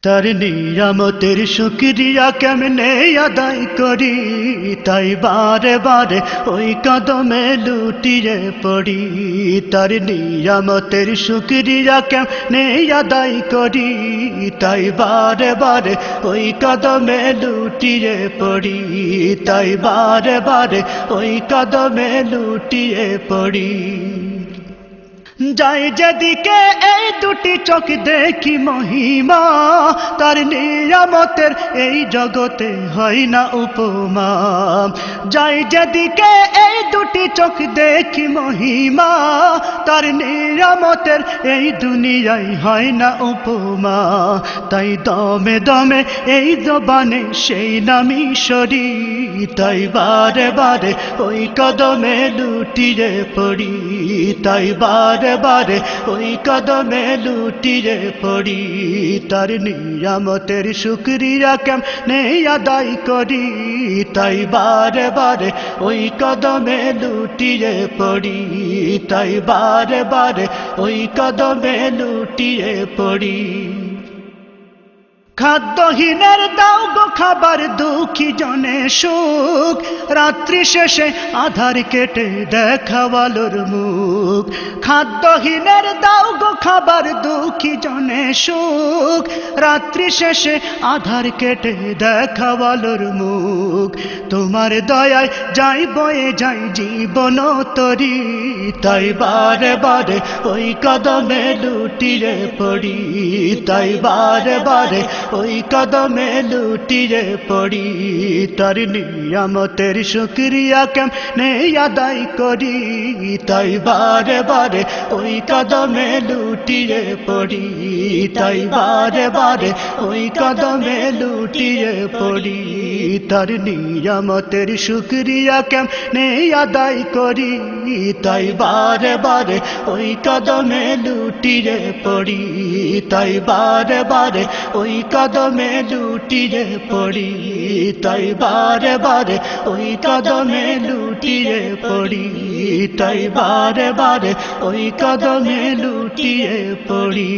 তার নিয়ামতের শুকরিয়া কেমনে আদায় করি, তাই বারে বারে ওই কদমে লুটিয়ে পড়ি। তার নিয়ামতের শুকরিয়া কেমনে আদায় করি, তাই বারে বারে ওই কদমে লুটিয়ে পড়ি। তাই বারে বারে ওই কদমে লুটিয়ে পড়ি। যাই যেদিকে এই দুটি চোখ দেখি মহিমা, তার নিয়ামতের এই জগতে হয় না উপমা। যাই যেদিকে এই দুটি চোখ দেখি মহিমা, তার নিয়ামতের এই দুনিয়ায় হয় না উপমা। তাই দমে দমে এই জবানে সেই নামই সরি, তাই বারে বারে ওই কদমে লুটিয়ে পড়ি। তাই বারে বারে ওই কদমে লুটিয়ে পড়ি। তার নিয়ামতের শুকরিয়া কেমনে আদায় করি, তাই বারে বারে ওই কদমে লুটিয়ে পড়ি। তাই বারে বারে ওই কদমে লুটিয়ে পড়ি। খাদ্যহীনের দাও গো খাবার, দুঃখী জনে সুখ, রাত্রি শেষে আধার কেটে দেখাওয়ালোর মুখ। খাদ্যহীনের দাও গো খাবার, দুঃখী জনে সুখ, রাত্রি শেষে আধার কেটে দেখাওয়ালোর মুখ। তোমার দয়ায় যাই বয়ে যাই জীবন তরি, তাই বারে বারে ওই কদমে লুটিয়ে পড়ি। তাই বারে বারে ওই কদমে লুটিয়ে পড়ি। তার নিয়ামতের শুকরিয়া কেমনে আদায় করি, তাই বারে বারে ওই কদমে লুটিয়ে পড়ি। তাই বারে বারে ওই কদমে লুটিয়ে পড়ি। তার নিয়ামতের শুকরিয়া কেমনে আদায় করি, তাই বারে বারে ওই কদমে লুটিয়ে পড়ি। তাই বারে বারে ওই কদমে লুটিয়ে পড়ি। তাই বারে বারে ওই কদমে লুটিয়ে পড়ি। তাই বারে বারে ওই কদমে লুটিয়ে পড়ি।